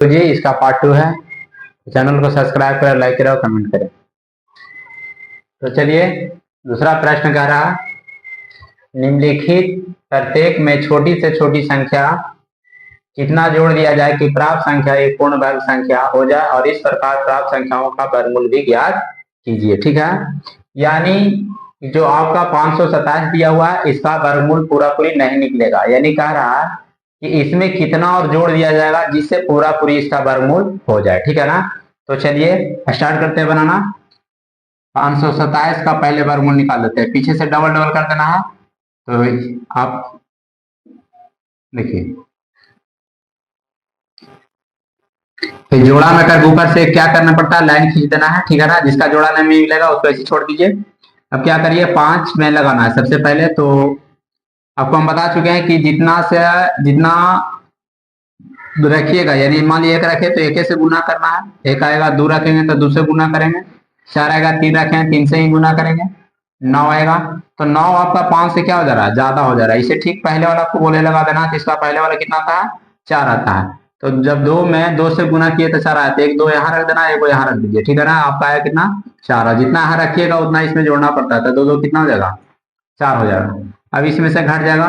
तो जी इसका पार्ट 2 है। चैनल को सब्सक्राइब करें, लाइक करें और कमेंट करें। तो चलिए दूसरा प्रश्न कह रहा, निम्नलिखित प्रत्येक में छोटी से छोटी संख्या कितना जोड़ दिया जाए कि प्राप्त संख्या एक पूर्ण वर्ग संख्या हो जाए, और इस प्रकार प्राप्त संख्याओं का वर्गमूल भी ज्ञात कीजिए। ठीक है, यानी जो आपका 527 दिया हुआ है इसका वर्गमूल पूरा पूरी नहीं निकलेगा, यानी कह रहा है कि इसमें कितना और जोड़ दिया जाएगा जिससे पूरा पूरी इसका वर्गमूल हो जाए। ठीक है ना, तो चलिए स्टार्ट करते हैं बनाना। 527 का पहले वर्गमूल निकाल देते हैं, पीछे से डबल डबल कर देना है। तो आप देखिए, फिर जोड़ा में कर ऊपर से क्या करना पड़ता है, लाइन खींच देना है। ठीक है ना, जिसका जोड़ा नहीं मिलेगा उसको ऐसे छोड़ दीजिए। अब क्या करिए, 5 में लगाना है सबसे पहले। तो आपको हम बता चुके हैं कि जितना रखिएगा, यानी मान लीजिए 1 रखे तो 1 से गुना करना है, 1 आएगा। 2 रखेंगे तो 2 से गुना करेंगे। 4 आएगा, 3 रखें 3 से ही गुना करेंगे। 9 आएगा तो 9 आपका 5 से क्या हो जा रहा है, ज्यादा हो जा रहा है। इसे ठीक पहले वाला को बोले लगा देना, जिसका पहले वाला कितना आता है, 4 आता है। तो जब 2 में 2 से गुना किए तो 4 आया, तो 1 2 यहाँ रख देना, 1 यहाँ रख दीजिए। ठीक है ना, आपका आया कितना, 4। जितना यहाँ रखिएगा उतना इसमें जोड़ना पड़ता है, तो 2 2 कितना हो जाएगा, 4 हो जाएगा। अब इसमें से घट जाएगा,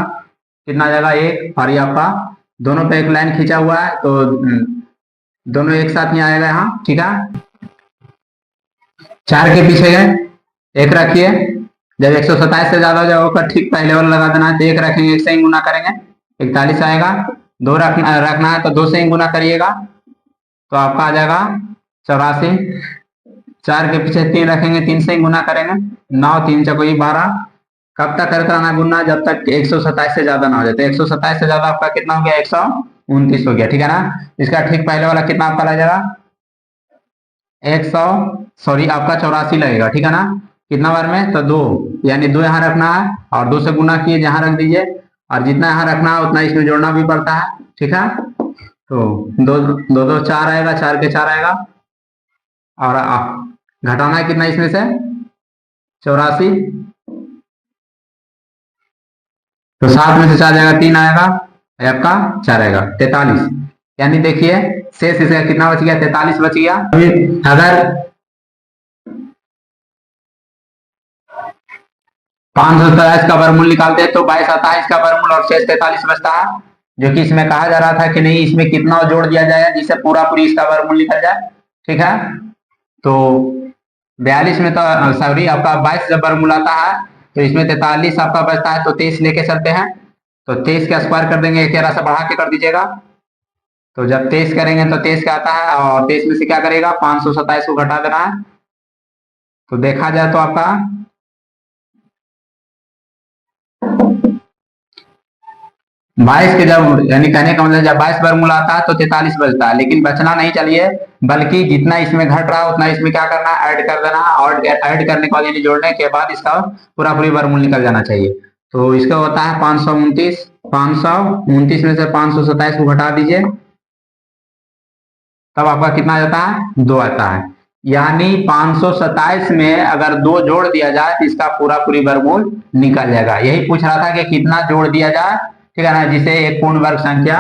कितना जाएगा, 1। और ये आपका दोनों पे एक लाइन खींचा हुआ है तो दोनों एक साथ ही आएगा यहाँ। ठीक है, 4 के पीछे गए 1 रखिए। जब 127 से ज्यादा हो जाएगा ठीक पहले वाला लगा देना है, तो 1 रखेंगे 1 से ही गुना करेंगे, 41 आएगा। 2 रखना है तो 2 से ही गुना करिएगा, तो आपका आ जाएगा 84। 4 के पीछे 3 रखेंगे, 3 से ही गुना करेंगे, 9 3 चौको 12। कब तक करते रहना गुना, जब तक 127 से ज्यादा ना हो जाए। तो 127 से ज्यादा आपका कितना हो गया, 129 हो गया। ठीक है ना, इसका ठीक पहले वाला कितना आपका लग जाएगा, 100 आपका 84 लगेगा। ठीक है ना, कितना बार में, तो 2, यानी 2 यहाँ रखना है और 2 से गुना किए जहां रख दीजिए, और जितना यहाँ रखना है उतना इसमें जोड़ना भी पड़ता है। ठीक है, तो 2 2 2 4 आएगा, 4 के 4 आएगा, और घटाना है कितना इसमें से, 84। तो 7 में से 4 जाएगा, 3 आएगा, आपका 4 आएगा, 43। यानी देखिए शेष इसका कितना बच गया, 43 बच गया। अगर 527 का वर्गमूल निकालते हैं तो 22 आता है इसका वर्गमूल, और शेष 43 बचता है, जो कि इसमें कहा जा रहा था कि नहीं इसमें कितना जोड़ दिया जाए जिससे पूरा पूरी इसका वर्गमूल निकल जाए। ठीक है, तो 42 में तो सॉरी आपका 22 जब वर्गमूल आता है तो इसमें 43 आपका बचता है, तो 23 लेके चलते हैं। तो 23 का स्क्वायर कर देंगे, 11 से बढ़ा के कर दीजिएगा। तो जब 23 करेंगे तो 23 का आता है, और 23 में से क्या करेगा, 527 को घटा देना है। तो देखा जाए तो आपका 22 के जब, यानी कहने का मतलब जब 22 वर्गमूल आता है तो 43 बचता है, लेकिन बचना नहीं चाहिए, बल्कि जितना इसमें घट रहा है उतना इसमें क्या करना है, ऐड कर देना है। और ऐड करने के बाद यानी जोड़ने के बाद इसका पूरा पूरी वर्गमूल निकल जाना चाहिए। तो इसका होता है 529। 529 में से 527 को घटा दीजिए, तब आपका कितना आता है, 2 आता है। यानी 527 में अगर 2 जोड़ दिया जाए तो इसका पूरा पूरी वर्गमूल निकल जाएगा। यही पूछ रहा था कि कितना जोड़ दिया जाए, ठीक है ना, जिसे एक पूर्ण वर्ग संख्या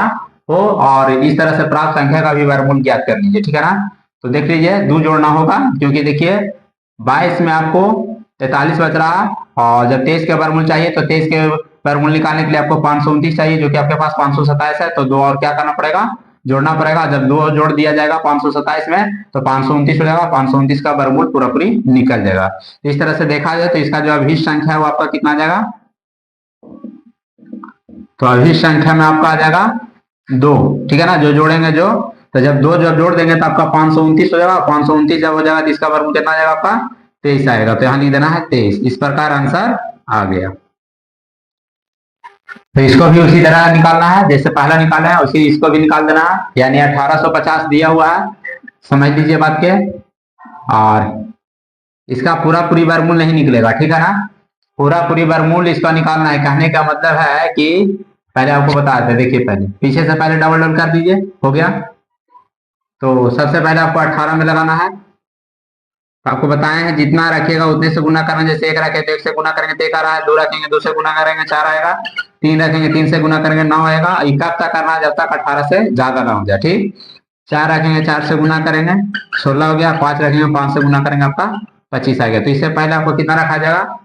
हो, और इस तरह से प्राप्त संख्या का भी वर्गमूल ज्ञात कर लीजिए। ठीक है ना, तो देख लीजिए 2 जोड़ना होगा, क्योंकि देखिए 22 में आपको 43 बच रहा है, और जब 23 के वर्गमूल चाहिए तो 23 के वर्गमूल निकालने के लिए आपको 529 चाहिए, जो कि आपके पास 527 है। तो 2 और क्या करना पड़ेगा, जोड़ना पड़ेगा। जब 2 जोड़ दिया जाएगा 527 में तो 529 हो जाएगा, 529 का वर्गमूल पूरा पूरी निकल जाएगा। इस तरह से देखा जाए तो इसका जो अभिष्ट संख्या है वो आपका कितना आ जाएगा, तो अभिष्ट संख्या में आपका आ जाएगा 2। ठीक है ना, जो जोड़ेंगे जो, तो जब 2 जब जोड़ देंगे तो आपका 529 हो जाएगा। 529 जब हो जाएगा तो इसका वर्गमूल कितना आ जाएगा, आपका 23 आएगा। तो यहाँ लिख देना है 23। इस प्रकार आंसर आ गया। तो इसको भी उसी तरह निकालना है जैसे पहला निकाला है, उसी इसको भी निकाल देना है। यानी 1850 दिया हुआ है, समझ लीजिए बात के, और इसका पूरा पूरी वर्गमूल नहीं निकलेगा। ठीक है ना, पूरा पूरी वर्गमूल इसका निकालना है। कहने का मतलब है कि पहले आपको बता देते, देखिए पहले पीछे से पहले डबल डबल कर दीजिए, हो गया। तो सबसे पहले आपको 18 में लगाना है। आपको बताए हैं जितना रखिएगा उतने से गुना करना। जैसे 1 रखे तो 1 से गुना करेंगे तो 1 आ रहा है, 2 रखेंगे 2 से गुना करेंगे 4 आएगा, 3 रखेंगे 3 से गुना करेंगे 9 आएगा। कब तक करना है, जब तक 18 से ज्यादा ना हो जाए। ठीक, 4 रखेंगे 4 से गुना करेंगे 16 हो गया, 5 रखेंगे 5 से गुना करेंगे आपका 25 आ गया। तो इससे पहले आपको कितना रखा जाएगा,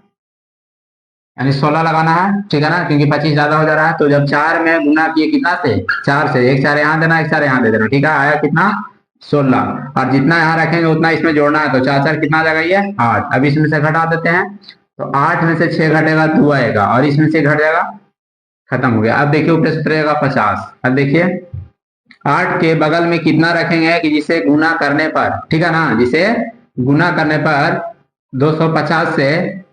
यानी 16 लगाना है, ठीक है ना, क्योंकि 25 ज्यादा हो जा रहा है। तो जब 4 में गुना किए कितना से, 4 से, एक 4 यहाँ देना, एक 4 यहाँ दे देना, ठीक है, आया कितना 16। और जितना यहाँ रखेंगे उतना इसमें जोड़ना है, तो 4 4 कितना आ जाएगा ये 8। अब इसमें से घटा देते हैं, तो 8 में से 6 घटेगा 2 आएगा, और इसमें से घट जाएगा, खत्म हो गया। अब देखिए ऊपर से रहेगा 50। अब देखिए 8 के बगल में कितना रखेंगे कि जिसे गुना करने पर, ठीक है ना, जिसे गुना करने पर 250 से,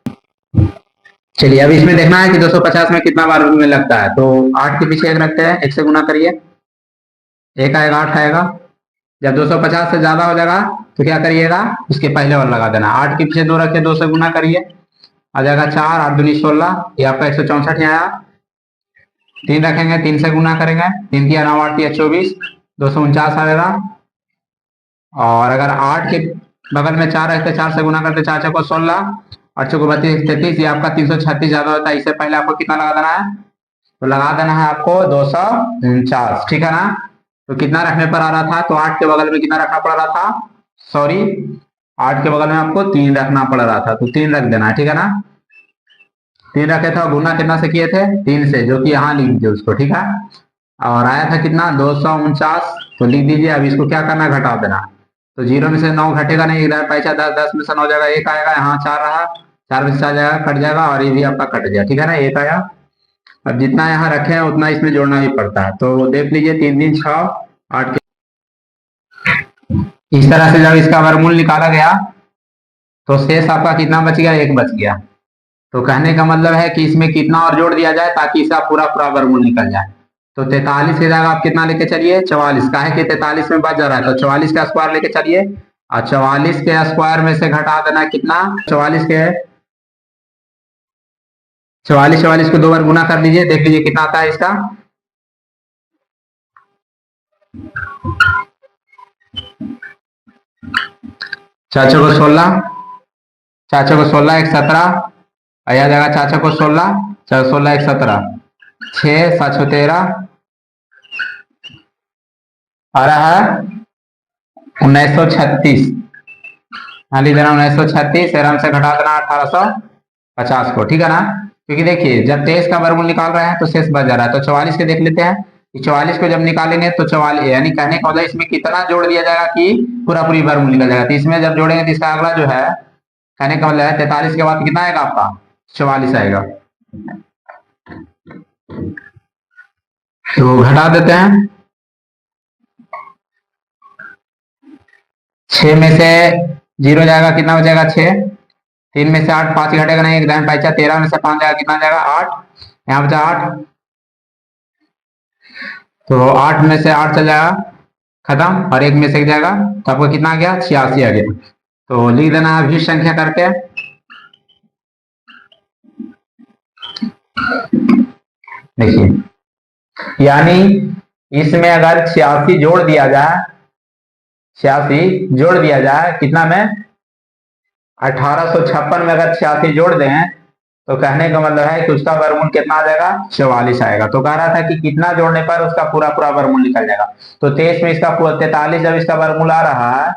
चलिए अब इसमें देखना है कि 250 में कितना बार में लगता है। तो 8 के पीछे 1 रखते हैं, 1 से गुना करिए, 1 आएगा 8 आएगा। जब 250 से ज्यादा हो जाएगा तो क्या करिएगा, उसके पहले और लगा देना। 8 के पीछे 2 रखे, 2 से गुना करिए, आ जाएगा 4, 8 दूनी 16, ये आपका 164 यहाँ आया। 3 रखेंगे, 3 से गुना करेंगे, 3 की 9 8 24, 249 आएगा। और अगर 8 के बगल में 4 रखते, 4 से गुना करते, 4 4 को 16, 8 को 32 33, ये आपका 336 ज्यादा होता है। इससे पहले आपको कितना लगा देना है, तो लगा देना है आपको 249, ठीक है ना। तो कितना रखने पर आ रहा था, तो 8 के बगल में कितना रखना पड़ रहा था, सॉरी 8 के बगल में आपको 3 रखना पड़ रहा था, तो 3 रख देना है, ठीक है ना। 3 रखे थे, गुना कितना से किए थे, 3 से, जो कि यहाँ लिख दीजिए उसको, ठीक है। और आया था कितना 249, तो लिख दीजिए। अब इसको क्या करना, घटा देना। तो 0 में से 9 घटेगा नहीं, इधर पैसा 10, 10 में से 9 जाएगा, 1 आएगा, यहाँ 4 रहा, 4 में से 4 जाएगा, कट जाएगा, और ये भी आपका कट गया, ठीक है ना, 1 आया। अब जितना यहाँ रखे हैं उतना इसमें जोड़ना भी पड़ता है। तो देख लीजिए 3 3 6 8 इस तरह से जब इसका वर्गमूल निकाला गया तो शेष आपका कितना बच गया, 1 बच गया। तो कहने का मतलब है कि इसमें कितना और जोड़ दिया जाए ताकि इसका पूरा पूरा वर्गमूल निकल जाए। तो 43 की जगह आप कितना लेके चलिए, 44, का है कि 43 में बच जा रहा है, तो 44 का स्क्वायर लेके चलिए, और 44 के स्क्वायर में से घटा देना कितना, 44 को 2 बार गुना कर लीजिए, देख लीजिए कितना आता है इसका। 4 को 16, 4 को 16 1 17, आया जाएगा 4 को 16, 4 16 1 17, 6 7 13, आ रहा है 1936, मान लीजिए 1936, आराम से घटा देना 1850 को, ठीक है ना। क्योंकि देखिए जब 23 का वर्गमूल निकाल रहे हैं तो शेष बच जा रहा है। तो 44 के देख लेते हैं, 44 को जब निकालेंगे तो 44, यानी कहने का मतलब इसमें कितना जोड़ दिया जाएगा कि पूरा पूरी वर्गमूल निकल जाएगा। तो इसमें जब जोड़ेंगे तो इसका अगला जो है, कहने का मतलब है 43 के बाद कितना आएगा आपका, 44 आएगा। तो घटा देते हैं, 6 में से 0 जाएगा, कितना बचेगा 6, 3 में से 8, 5 घटेगा नहीं, एक दाएं पैसा, 13 में से 5 जाएगा, कितना जाएगा 8, यहाँ बचा 8, तो 8 में से 8 चल जाएगा खत्म, और 1 में से जाएगा, तो आपको कितना आ गया 86 आ गया। तो लिख देना अभी संख्या करके, देखिए यानी इसमें अगर 86 जोड़ दिया जाए, 86 जोड़ दिया जाए कितना में, 1856 में अगर 86 जोड़ दें तो कहने का मतलब है कि उसका वर्गमूल कितना आ जाएगा, 44 आएगा। तो कह रहा था कि कितना जोड़ने पर उसका पूरा पूरा वर्गमूल निकल जाएगा। तो 23 में इसका 43 जब इसका वर्गमूल आ रहा है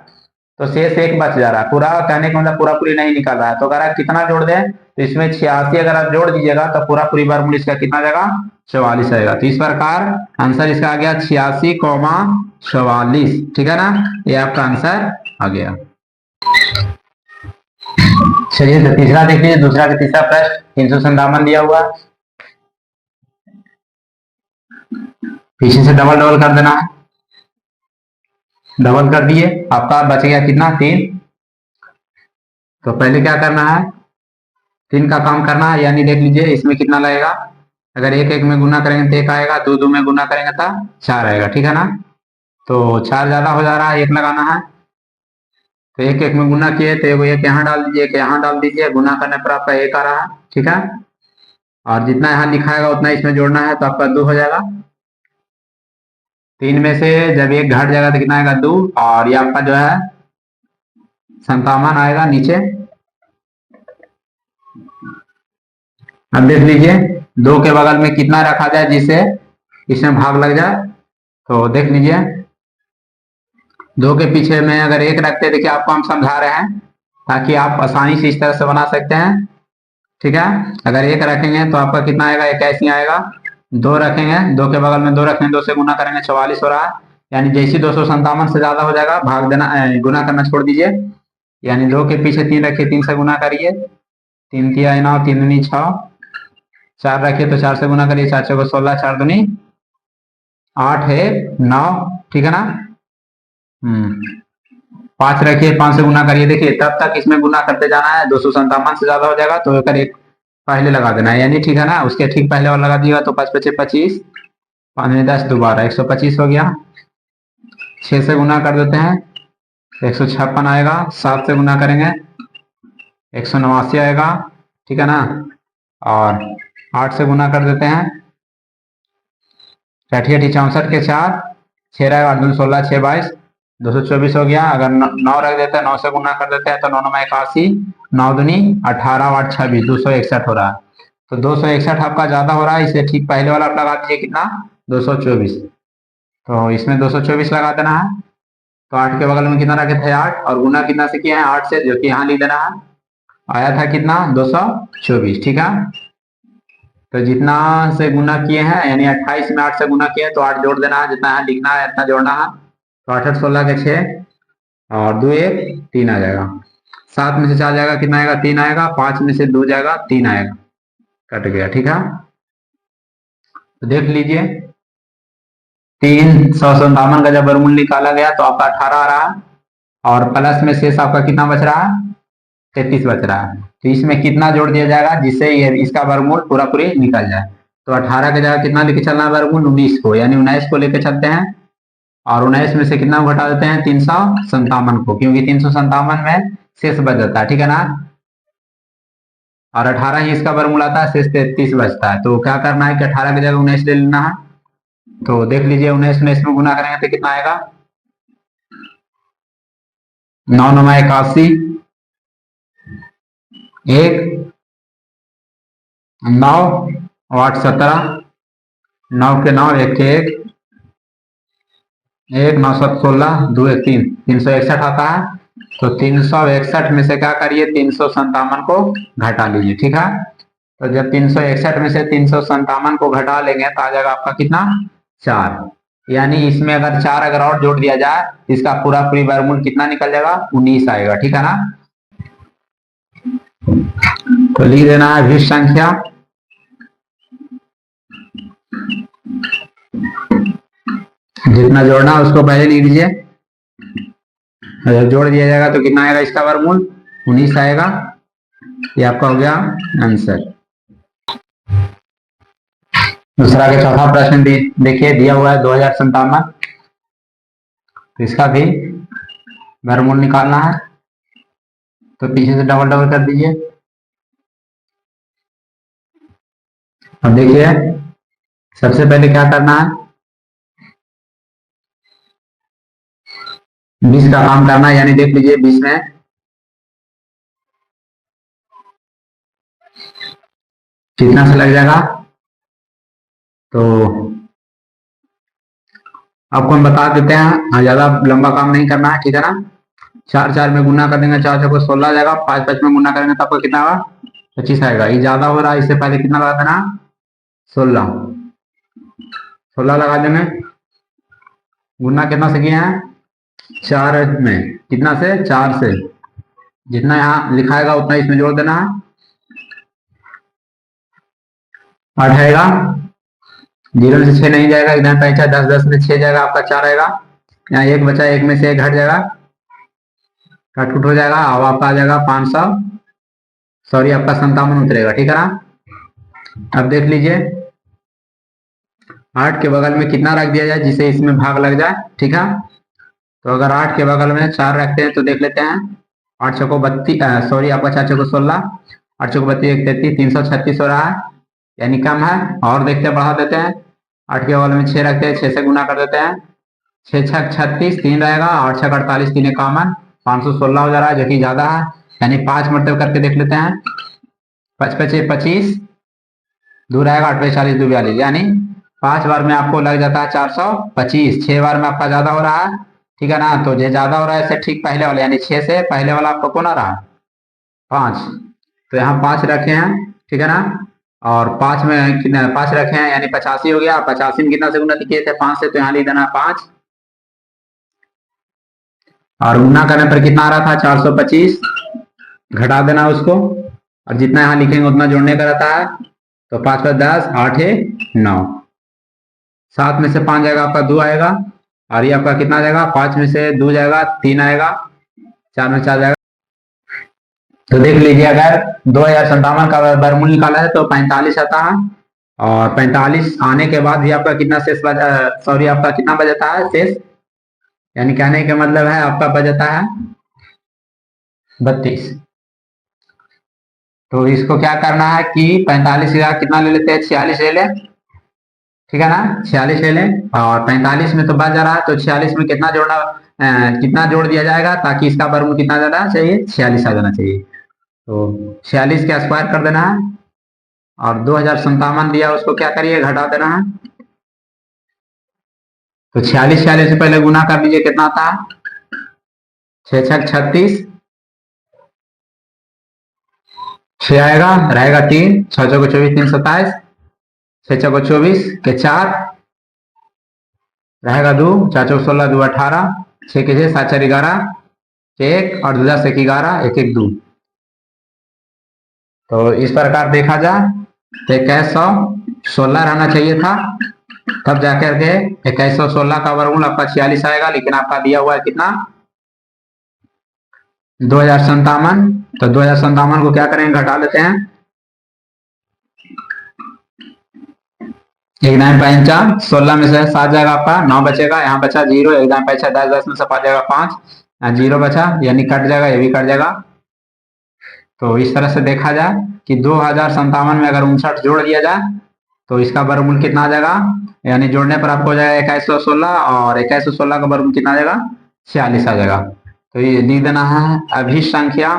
तो शेष 1 बच जा रहा है, पूरा कहने का मतलब पूरा पूरी नहीं निकल रहा है। तो कह रहा है कितना जोड़ दें, तो इसमें 86 अगर आप जोड़ दीजिएगा तो पूरा पूरी वर्गमूल इसका कितना जाएगा, 44 आएगा। तो इस प्रकार आंसर इसका आ गया 86,44, ठीक है ना, ये आपका आंसर आ गया। चलिए तो तीसरा देख लीजिए, दूसरा का तीसरा प्रश्न 357 दिया हुआ, पीछे से डबल डबल कर देना है, डबल कर दिए, आपका बच गया कितना 3। तो पहले क्या करना है, 3 का काम करना है, यानी देख लीजिए इसमें कितना लगेगा, अगर 1 1 में गुना करेंगे तो 1 आएगा, 2 2 में गुना करेंगे तो 4 आएगा, ठीक है ना। तो 4 ज्यादा हो जा रहा है, 1 लगाना है, तो 1 1 में गुना किए तो 1 यहाँ डाल दीजिए, 1 यहाँ डाल दीजिए, गुना करने पर आपका 1 आ रहा है, ठीक है। और जितना यहाँ लिखाएगा उतना इसमें जोड़ना है, तो आपका 2 हो जाएगा। 3 में से जब 1 घट जाएगा तो कितना आएगा 2, और ये आपका जो है 57 आएगा नीचे। अब देख लीजिए 2 के बगल में कितना रखा जाए जिससे इसमें भाग लग जाए, तो देख लीजिए दो के पीछे में अगर एक रखते हैं, देखिए आपको हम समझा रहे हैं ताकि आप आसानी से इस तरह से बना सकते हैं। ठीक है, अगर एक रखेंगे तो आपका कितना आएगा, इक्यासी आएगा। दो रखेंगे, दो के बगल में दो रखेंगे, दो से गुना करेंगे 44 हो रहा है। यानी जैसे 257 से ज्यादा हो जाएगा भाग देना, गुना करना छोड़ दीजिए। यानी दो के पीछे तीन रखिए, तीन से गुना करिए, तीन तिया 9, तीन दूनी 6, चार रखिए तो चार से गुना करिए, चार चौको 16, चार दूनी 8 है 9। ठीक है ना। पांच रखिए, पांच से गुना करिए। देखिए तब तक इसमें गुना करते जाना है, 257 से ज्यादा हो जाएगा तो एक पहले लगा देना है, यानी ठीक है ना, उसके ठीक पहले और लगा दिएगा तो 5 पचे 25, 5 में 10 दोबारा 125 हो गया। 6 से गुना कर देते हैं, 156 आएगा। 7 से गुना करेंगे 189 आएगा। ठीक है ना। और 8 से गुना कर देते हैं, 60 64 के 4, 6 रहेगा 8 16, 6 22, 224 हो गया। अगर 9 रख देते हैं, 9 से गुना कर देते हैं तो 9 9 81, 9 दूनी 18, 8 26, 261 हो रहा है। तो 261 आपका ज्यादा हो रहा है, इसे ठीक पहले वाला आप लगा दीजिए कितना, 224। तो इसमें 224 लगा देना है। तो 8 के बगल में कितना रखे थे 8, और गुना कितना से किया है 8 से, जो कि यहाँ लिख देना है। आया था कितना 224। ठीक है, तो जितना से गुना किए हैं, यानी 28 में 8 से गुना किए तो 8 जोड़ देना है, जितना है लिखना है इतना जोड़ना है। तो 8 8 16 के 6 और 2 1 3 आ जाएगा। 7 में से 4 जाएगा कितना आएगा, 3 आएगा। 5 में से 2 जाएगा, 3 आएगा, कट गया। ठीक है, तो देख लीजिए 357 का जब वर्गमूल निकाला गया तो आपका 18 आ रहा है, और प्लस में शेष आपका कितना बच रहा है, 33 बच रहा है। तो इसमें कितना जोड़ दिया जाएगा जिससे ये इसका वर्गमूल पूरा पूरी निकल जाए। तो 18 की जगह कितना लेके चलना है वर्गमूल, 19 को, यानी 19 को लेके चलते हैं। और 19 में से कितना घटा देते हैं, 357 को, क्योंकि 357 में शेष बच जाता है। ठीक है ना। और 18 ही इसका वर्गमूल आता है, शेष 33 बचता है। तो क्या करना है कि 18 की जगह 19 ले लेना है। तो देख लीजिए 19 में इसमें गुना करेंगे तो कितना आएगा, 9 9 81, 1 9 8 17, 9 के 9 1 के 1, 1 9 7 16, 2 1 3, 361 आता है। तो 361 में से क्या करिए, 357 को घटा लीजिए। ठीक है, तो जब 361 में से 357 को घटा लेंगे तो आ जाएगा आपका कितना, 4। यानी इसमें अगर 4 अगर और जोड़ दिया जाए, इसका पूरा पूरी वर्गमूल कितना निकल जाएगा, 19 आएगा। ठीक है ना। तो लिख देना है विषम संख्या जितना जोड़ना है उसको पहले लिख दीजिए। जब जोड़ दिया जाएगा तो कितना आएगा इसका वर्गमूल, 19 आएगा। ये आपका हो गया आंसर। दूसरा के चौथा प्रश्न देखिए दिया हुआ है 2057, तो इसका भी वर्गमूल निकालना है। तो पीछे से डबल डबल कर दीजिए। अब देखिए सबसे पहले क्या करना है, 20 का काम करना है। यानी देख लीजिए 20 में कितना से लग जाएगा, तो आपको हम बता देते हैं, ज्यादा लंबा काम नहीं करना है। ठीक है ना। 4 4 में गुना कर देंगे, 4 4 16 आ जाएगा। 5 5 में गुना करेंगे तो आपको कितना होगा, 25 आएगा। ये ज्यादा हो रहा है, इससे पहले कितना लगा देना, 16 16 लगा देंगे। गुना कितना से किए हैं, 4 में, कितना से, 4 से। जितना यहाँ लिखाएगा उतना इसमें जोड़ देना है। 8 आएगा, 0 में से 6 नहीं जाएगा, इधर 5 10 10 में 6 जाएगा, आपका 4 आएगा। यहाँ 1 बचा, 1 में से 1 घट जाएगा, कट कुट हो जाएगा। अब आपका आ जाएगा 500, सॉरी आपका 57 उतरेगा। ठीक है ना। अब देख लीजिए 8 के बगल में कितना रख दिया जाए जिसे इसमें भाग लग जाए। ठीक है, तो अगर 8 के बगल में 4 रखते हैं तो देख लेते हैं, 8 चौको 32, सॉरी आपका 4 चौको 16, 8 चौको 32 33, 336 हो रहा है, यानी कम है। और देखते हैं बढ़ा देते हैं, 8 के बगल में 6 रखते हैं, 6 से गुना कर देते हैं, 6 6 36, 3 रहेगा, 8 6 48, 3 कॉमन, 516 हो जा रहा है, जो कि ज्यादा है। यानी 5 मरतबे करके देख लेते हैं, 5 5 25, दूर आएगा 8 40 2 42, यानी 5 बार में आपको लग जाता है 425। 6 बार में आपका ज्यादा हो रहा है, ठीक है ना। तो ये ज्यादा हो रहा है इससे ठीक पहले वाला, यानी 6 से पहले वाला आपका कौन आ रहा है 5। तो यहाँ 5 रखे हैं, ठीक है ना। और 5 में कितना 5 रखे हैं यानी 85 हो गया। 85 में कितना से गुना किए थे 5 से, तो यहाँ लिख देना 5 और गुना करने पर कितना आ रहा था 425, घटा देना उसको और जितना यहाँ लिखेंगे उतना जोड़ने का रहता है। तो 5 5 10, 8 है 9, 7 में से 5 जाएगा आपका 2 आएगा और ये आपका कितना जाएगा 5 में से 2 जाएगा 3 आएगा, 4 में 4 जाएगा। तो देख लीजिए अगर 2057 का वर्गमूल निकाला है तो 45 आता है और 45 आने के बाद भी आपका कितना शेष सॉरी आपका कितना बचता है शेष, यानी कहने का मतलब है आपका बचता है 32। तो इसको क्या करना है कि 45 का कितना ले लेते हैं 46 ले लें, ठीक है ना। 46 ले लें और 45 में तो बच जा रहा है, तो 46 में कितना जोड़ना कितना जोड़ दिया जाएगा ताकि इसका वर्गमूल कितना जाना चाहिए 46 आ जाना चाहिए। तो 46 का स्क्वायर कर देना है और 2057 दिया उसको क्या करिए घटा देना है। तो 46 46 से पहले गुना कर लीजिए कितना आता है 6 6 36, 6 आएगा रहेगा 3, 6 6 24 3 27, 6 6 24 के 4 रहेगा 2, 4 4 16 2 18, 6 के 6 7 4 11, 1 और 10 1 11 1 1 2। तो इस प्रकार देखा जाए तो 2116 रहना चाहिए था, तब जाकर के 2116 का वर्गमूल आपका 46 आएगा, लेकिन आपका दिया हुआ है कितना 2057। तो 2057 को क्या करेंगे घटा लेते हैं, 1 9 5 16 में से 7 जाएगा आपका 9 बचेगा, यहाँ बचा 0, 1 9 5 10 10 में से 5 जाएगा 5, 0 बचा यानी कट जाएगा, ये भी कट जाएगा। तो इस तरह से देखा जाए कि 2057 में अगर 59 जोड़ दिया जाए तो इसका वर्गमूल कितना आ जाएगा, यानी जोड़ने पर आपको हो जाएगा 2116 और 2116 का वर्गमूल कितना आ जाएगा 46 आ जाएगा। तो ये लिख देना है अभिष्ट संख्या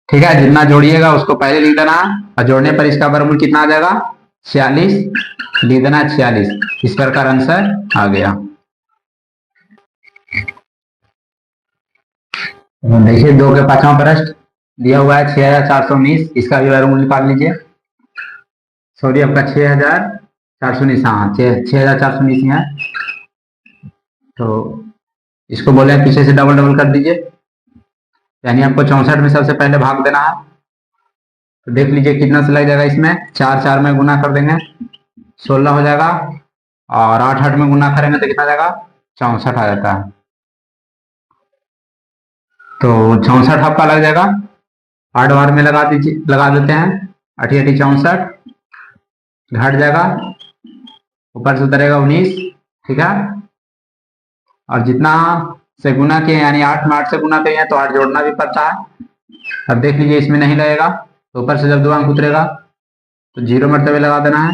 ठीक है, जितना जोड़िएगा उसको पहले लिख देना और जोड़ने पर इसका वर्गमूल कितना आ जाएगा 46, लिख देना 46। इस प्रकार आंसर आ गया। देखिए 2 के 5वां प्रश्न दिया हुआ है 6419, इसका भी वर्गमूल निकाल लीजिए। सॉरी आपका 6419, हाँ 6419 है। तो इसको बोले पीछे से डबल डबल कर दीजिए, यानी आपको 64 में सबसे पहले भाग देना है। तो देख लीजिए कितना से लग जाएगा इसमें, 4 4 में गुना कर देंगे 16 हो जाएगा और 8 8 में गुना करेंगे तो कितना जाएगा 64 आ जाता है। तो 64 आपका लग जाएगा, 8 बार में लगा दीजिए, लगा देते हैं 8 8 64 घट जाएगा, ऊपर से उतरेगा 19, ठीक है। और जितना से गुना किए यानी 8 में 8 से गुना किए तो 8 जोड़ना भी पड़ता है। अब देख लीजिए इसमें नहीं लगेगा, तो ऊपर से जब 2 अंक उतरेगा तो 0 मरतबे लगा देना है,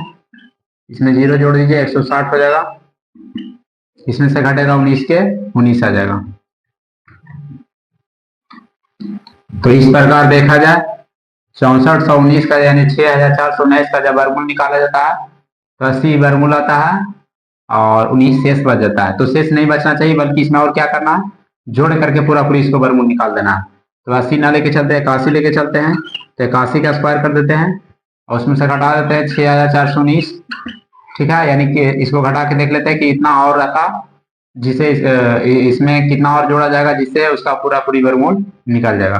इसमें 0 जोड़ दीजिए 160 हो जाएगा, इसमें से घटेगा 19 के 19 आ जाएगा। तो इस प्रकार देखा जाए 6419 का यानी 6419 का जब वर्गमूल निकाला जाता है तो 80 वर्गमूल आता है और 19 शेष बच जाता है। तो शेष नहीं बचना चाहिए, बल्कि इसमें और क्या करना है जोड़ करके पूरा पूरी इसको वर्गमूल निकाल देना है। तो 80 ना लेके चलते हैं 81 लेके चलते हैं, तो 81 का स्क्वायर कर देते हैं और उसमें से घटा देते हैं 6419, ठीक है। यानी कि इसको घटा के देख लेते हैं कि इतना और रहता जिसे इसमें कितना और जोड़ा जाएगा जिससे उसका पूरा पूरी वर्गमूल निकल जाएगा।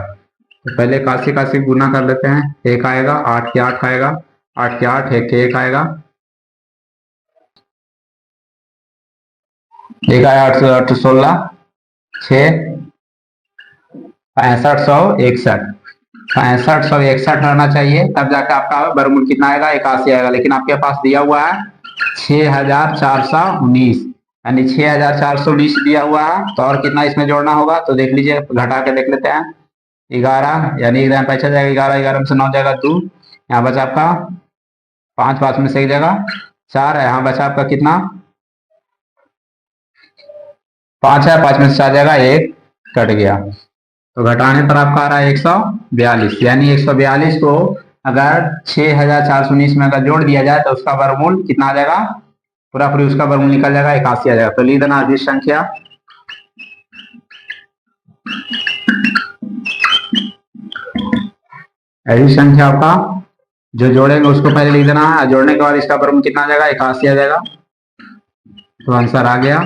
तो पहले 81 गुना कर लेते हैं, 1 आएगा 8 के 8 आएगा, 8 के 8 1 के 1 आएगा, 1 आया 8 8 16 6 6561, 6561 रहना चाहिए, तब जाकर आपका वर्गमूल कितना आएगा 81 आएगा। लेकिन आपके पास दिया हुआ है 6419, यानी 6419 दिया हुआ है, तो और कितना इसमें जोड़ना होगा तो देख लीजिए, घटा के देख लेते हैं 11, यानी 11 पैसा जाएगा 11, 11 में से 9 जाएगा 2, यहाँ बचा आपका 5 5 में से 1 जाएगा 4 है, यहाँ बचा आपका कितना 5 है, 5 में से 4 जाएगा 1 कट गया। तो घटाने पर आपका आ रहा है 142, यानी 142 को अगर 6419 में अगर जोड़ दिया जाए तो उसका वर्गमूल कितना आ जाएगा, पूरा पूरी उसका वर्गमूल निकल जाएगा, 81 आ जाएगा। तो लिख देना अदिश संख्या ऐसी संख्या का जो जोड़ेंगे उसको पहले लिख देना है, जोड़ने के बाद इसका वर्गमूल कितना आ जाएगा, 81 आ जाएगा। तो आंसर आ गया।